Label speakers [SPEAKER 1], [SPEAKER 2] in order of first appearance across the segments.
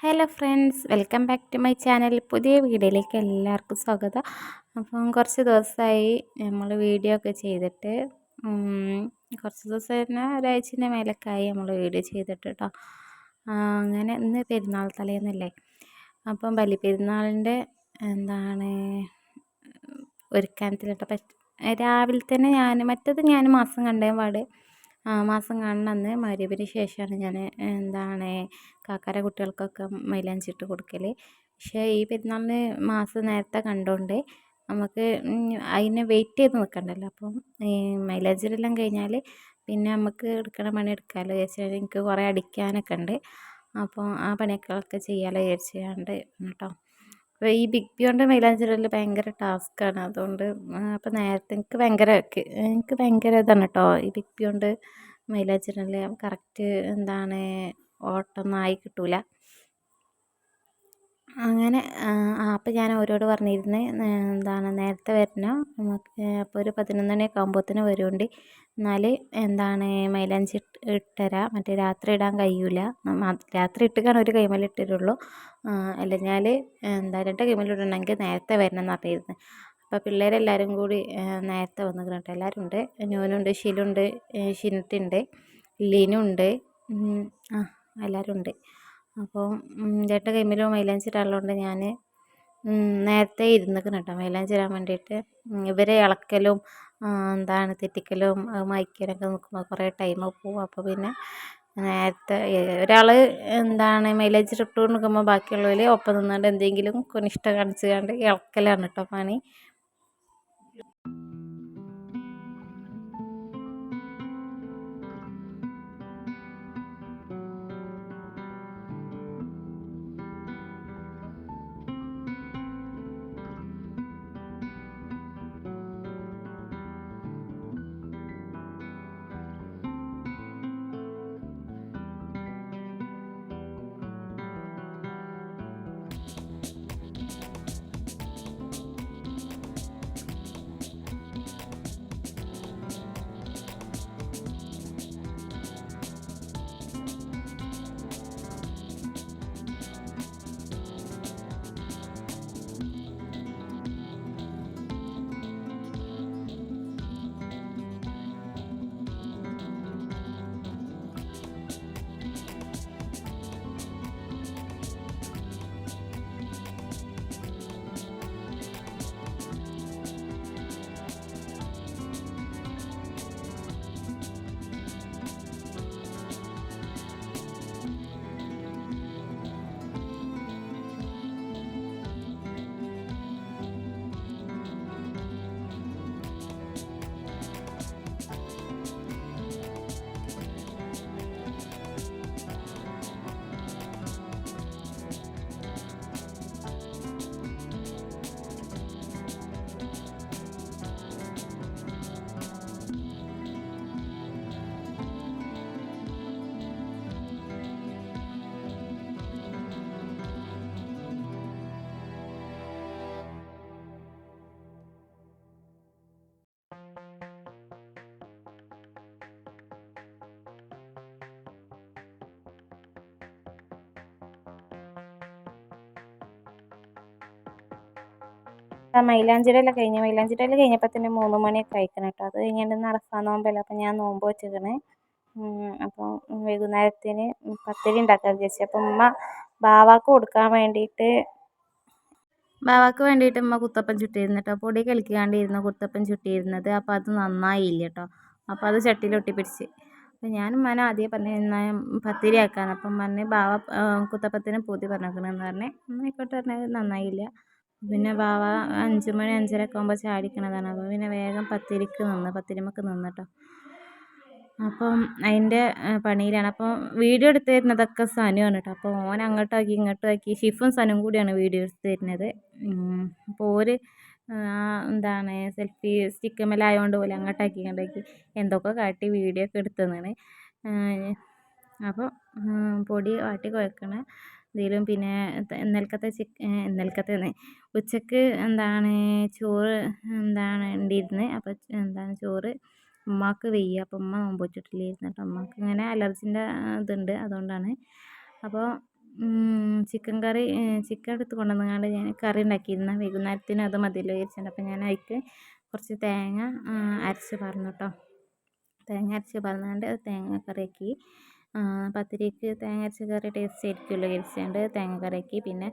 [SPEAKER 1] Hello friends, welcome back to my channel. പുതിയ വീഡിയോയിലേക്ക് എല്ലാവർക്കും സ്വാഗതം. അപ്പം കുറച്ച് ദിവസമായി നമ്മൾ വീഡിയോ ഒക്കെ ചെയ്തിട്ട് കുറച്ച് ദിവസം തന്നെ ഒരാഴ്ചൻ്റെ മേലൊക്കെയായി നമ്മൾ വീഡിയോ ചെയ്തിട്ട് കേട്ടോ. അങ്ങനെ ഇന്ന് പെരുന്നാൾ തലേന്നല്ലേ, അപ്പം ബലിപ്പെരുന്നാളിൻ്റെ എന്താണ് ഒരുക്കാനത്തിലിട്ട രാവിലെ തന്നെ ഞാൻ മാസം കണ്ടേ പാട് മാസം കാണുന്ന മഗ്‌രിബിന് ശേഷമാണ് ഞാൻ കാക്കാരെ കുട്ടികൾക്കൊക്കെ മൈലാഞ്ചി ഇട്ട് കൊടുക്കൽ. പക്ഷേ ഈ പെരുന്നാളിന് മാസം നേരത്തെ കണ്ടുകൊണ്ട് നമുക്ക് അതിനെ വെയിറ്റ് ചെയ്ത് നിൽക്കണ്ടല്ലോ. അപ്പം ഈ മൈലാഞ്ചി ഇടെല്ലാം കഴിഞ്ഞാൽ പിന്നെ നമുക്ക് എടുക്കണ പണി എടുക്കാമല്ലോ വിചാരിച്ചാൽ എനിക്ക് കുറേ അടിക്കാനൊക്കെ ഉണ്ട്. അപ്പോൾ ആ പണിയൊക്കെ ചെയ്യാമല്ലോ വിചാരിച്ചുകൊണ്ട് കേട്ടോ. അപ്പോൾ ഈ ബിഗ് ബി കൊണ്ട് മൈലാഞ്ചി ഇടൽ ഭയങ്കര ടാസ്ക്കാണ്. അതുകൊണ്ട് അപ്പോൾ നേരത്തെ എനിക്ക് ഭയങ്കര ഇതാണ് കേട്ടോ ഈ ബിഗ് ബി കൊണ്ട് മൈലാഞ്ചി ഇടൽ. കറക്റ്റ് ഓട്ടൊന്നും ആയി കിട്ടൂല. അങ്ങനെ അപ്പോൾ ഞാൻ അവരോട് പറഞ്ഞിരുന്നു നേരത്തെ വരണം, നമുക്ക് അപ്പോൾ ഒരു 11 മണിയൊക്കെ ആകുമ്പോഴത്തേന് വരുന്നുണ്ട്, എന്നാൽ മൈലാഞ്ചി ഇട്ടുതരാം. മറ്റേ രാത്രി ഇടാൻ കഴിയൂല, രാത്രി ഇട്ടുകാണ് ഒരു കൈമേൽ ഇട്ടിട്ടുള്ളൂ, അല്ലെങ്കിൽ രണ്ട് കൈമേൽ ഇടണമെങ്കിൽ നേരത്തെ വരണം എന്ന് പറഞ്ഞിരുന്നു. അപ്പോൾ പിള്ളേരെല്ലാവരും കൂടി നേരത്തെ വന്നിരിക്കണം കേട്ടോ. എല്ലാവരും ഉണ്ട്, ഞാനുണ്ട്, ഷിലുണ്ട്, ഷിനത്തുണ്ട്, ലിനുണ്ട്, എല്ലാവരും ഉണ്ട്. അപ്പോൾ രണ്ട് കൈമേലും മൈലാഞ്ചി ഇടാനുള്ളതുകൊണ്ട് ഞാൻ നേരത്തെ ഇരുന്നിരിക്കണം കേട്ടോ മൈലാഞ്ചി ഇടാൻ വേണ്ടിയിട്ട്. ഇവരെ ഇളക്കലും തെറ്റിക്കലും മായ്ക്കാനൊക്കെ നോക്കുമ്പോൾ കുറേ ടൈം പോകും. അപ്പോൾ പിന്നെ നേരത്തെ ഒരാൾ മൈലാഞ്ചി ഇട്ടുകൊണ്ട് നിൽക്കുമ്പോൾ ബാക്കിയുള്ളവർ ഒപ്പം നിന്നുകൊണ്ട് എന്തെങ്കിലും കൊനിഷ്ഠ കാണിച്ച് കൊണ്ട് ഇളക്കലാണ് കേട്ടോ പണി. മൈലാഞ്ചിടലെല്ലാം കഴിഞ്ഞപ്പോൾ തന്നെ 3 മണിയൊക്കെ ആയിക്കണം കേട്ടോ. അത് കഴിഞ്ഞിട്ട് അറഫാ നോമ്പല്ല, അപ്പം ഞാൻ നോമ്പ് വെച്ചിരിക്കണ്. അപ്പോൾ വൈകുന്നേരത്തിന് പത്തിരി ഉണ്ടാക്കാൻ വിചാരിച്ചു. അപ്പം ബാവാക്ക് കൊടുക്കാൻ വേണ്ടിയിട്ട് ഉമ്മ കുത്തപ്പം ചുട്ടിരുന്നു കേട്ടോ. പൊടി കലക്കിക്കാണ്ടിരുന്നു കുത്തപ്പം ചുട്ടിയിരുന്നത്. അപ്പോൾ അത് നന്നായില്ല കേട്ടോ. അപ്പോൾ അത് ചട്ടിയിൽ ഒട്ടിപ്പിടിച്ച്. അപ്പം ഞാൻ ഉമ്മാനെ ആദ്യം പറഞ്ഞ പത്തിരി ആക്കാന്ന്. അപ്പം ബാവ കുത്തപ്പത്തിന് പൂതി പറഞ്ഞേക്കണമെന്ന് പറഞ്ഞ് ആയിക്കോട്ടെ പറഞ്ഞത് നന്നായില്ല. പിന്നെ ബാവ 5 മണി 5:30 ഒക്കെ ആകുമ്പോൾ ചാടിക്കണതാണ്. അപ്പോൾ പിന്നെ വേഗം പത്തിരിമക്ക് നിന്ന് കേട്ടോ. അപ്പം അതിൻ്റെ പണിയിലാണ്. അപ്പോൾ വീഡിയോ എടുത്ത് തരുന്നതൊക്കെ സനുവാണ് കേട്ടോ. അപ്പോൾ ഓൻ ഇങ്ങോട്ടാക്കി ഷിഫും സനും കൂടിയാണ് വീഡിയോ എടുത്ത് തരുന്നത്. അപ്പോൾ സെൽഫി സ്റ്റിക്കുമ്മലായതുകൊണ്ട് പോലെ അങ്ങോട്ടാക്കി എന്തൊക്കെ കാട്ടി വീഡിയോ ഒക്കെ എടുത്തതാണ്. അപ്പോൾ പൊടി വാട്ടി കുഴക്കണം ഇതിലും. പിന്നെ ഇന്നലക്കത്തെ ഉച്ചക്ക് ചോറ് ഉണ്ടിരുന്ന്. അപ്പോൾ ചോറ് ഉമ്മാക്ക് വയ്യ, അപ്പോൾ ഉമ്മ നോമ്പ് വെച്ചിട്ടില്ലായിരുന്നു കേട്ടോ. ഉമ്മാക്ക് ഇങ്ങനെ അലർജിൻ്റെ ഇതുണ്ട്, അതുകൊണ്ടാണ്. അപ്പോൾ ചിക്കൻ കറി ചിക്കൻ എടുത്ത് കൊണ്ടുവന്നുകൊണ്ട് ഞാൻ കറി ഉണ്ടാക്കിയിരുന്ന വൈകുന്നേരത്തിന് അത് മതിയല്ലോ വിചാരിച്ചിട്ടുണ്ട്. അപ്പോൾ ഞാൻ അതിലേക്ക് കുറച്ച് തേങ്ങ അരച്ച് പാർന്നു കേട്ടോ. തേങ്ങ അരച്ച് പാർന്നുകൊണ്ട് തേങ്ങ കറിയാക്കി. പത്തിരിക്ക് തേങ്ങ അരച്ച കറി ടേസ്റ്റ് ആയിരിക്കുമല്ലോ വിചാരിച്ചുകൊണ്ട് തേങ്ങ കറിയാക്കി. പിന്നെ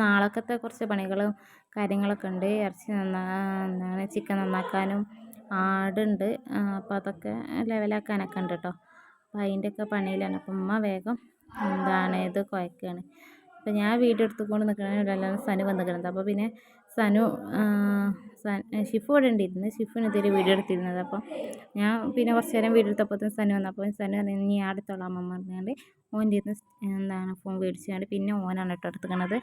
[SPEAKER 1] നാളക്കത്തെ കുറച്ച് പണികളും കാര്യങ്ങളൊക്കെ ഉണ്ട്. ഇറച്ചി എന്താണ് ചിക്കൻ നന്നാക്കാനും ആടുണ്ട്. അപ്പോൾ അതൊക്കെ ലെവലാക്കാനൊക്കെ ഉണ്ട് കേട്ടോ. അപ്പോൾ അതിൻ്റെയൊക്കെ പണിയിലാണ്. അപ്പം ഉമ്മ വേഗം ഇത് കുഴക്കുകയാണ്. അപ്പോൾ ഞാൻ വീഡിയോ എടുത്തുകൊണ്ട് നിൽക്കണമെല്ലാം സനു വന്നിരിക്കുന്നത്. അപ്പോൾ പിന്നെ സനു ഷിഫു ഇവിടെ ഉണ്ടായിരുന്നു. ഷിഫുവിന് ഇതൊരു വീഡിയോ എടുത്തിരുന്നത്. അപ്പോൾ ഞാൻ പിന്നെ കുറച്ച് നേരം വീഡിയോ എടുത്തപ്പോൾ സനു വന്നപ്പോൾ സനു പറഞ്ഞു ഇനി അടുത്തോളാം അമ്മ പറഞ്ഞുകൊണ്ട് ഓൻ്റെ ഫോൺ മേടിച്ചുകൊണ്ട് പിന്നെ ഓനാണ് കേട്ടോ എടുത്തുക്കണത്.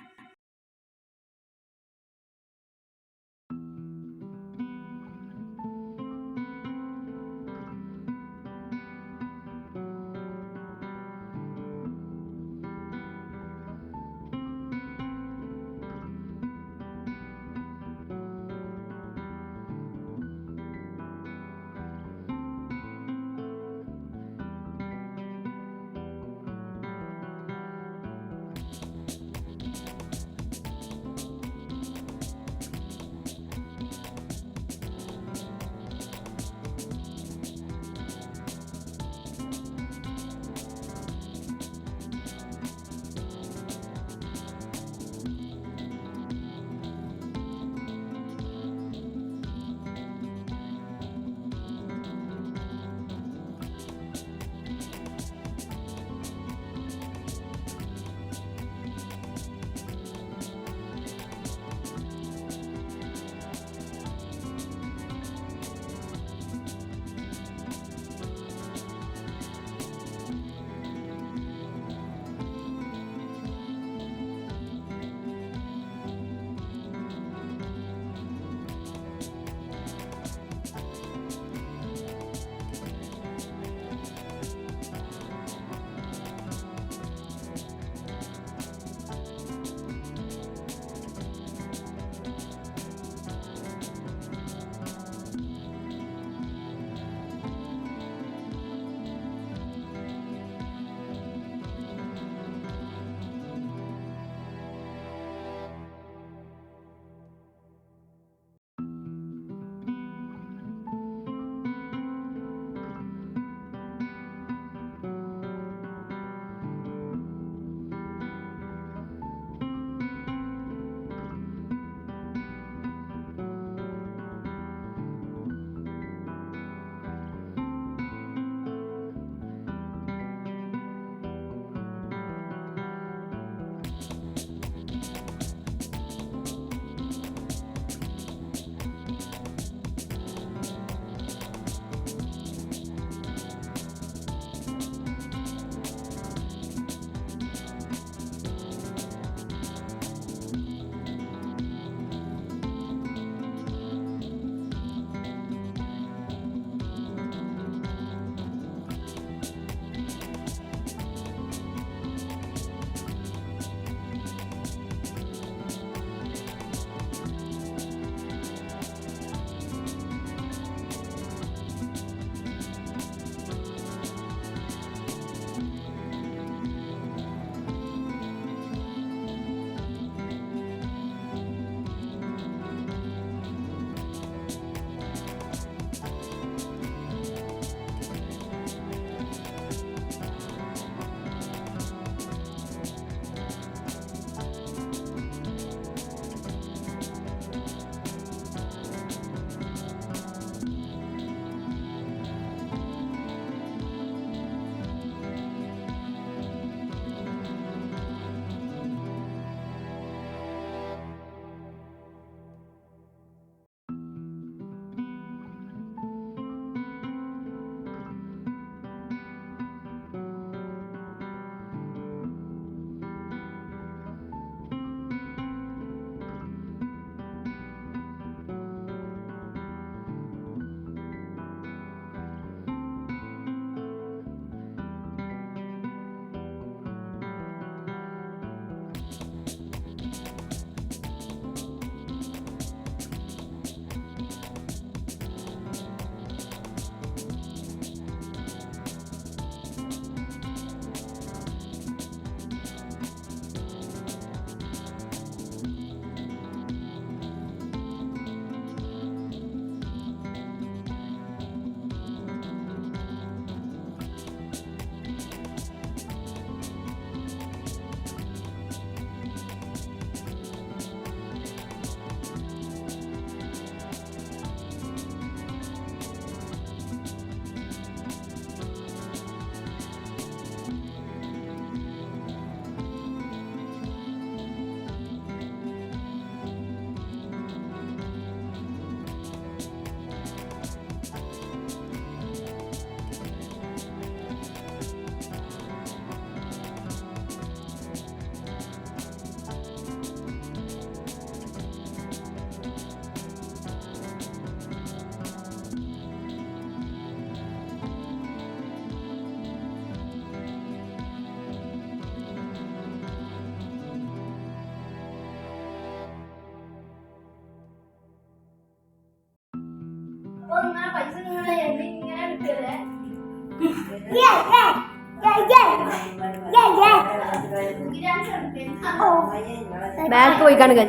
[SPEAKER 2] ബാക്ക് പോയി കാണുക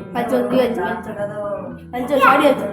[SPEAKER 2] കളിച്ചോ കളിച്ചോ ചാടി കളിച്ചോ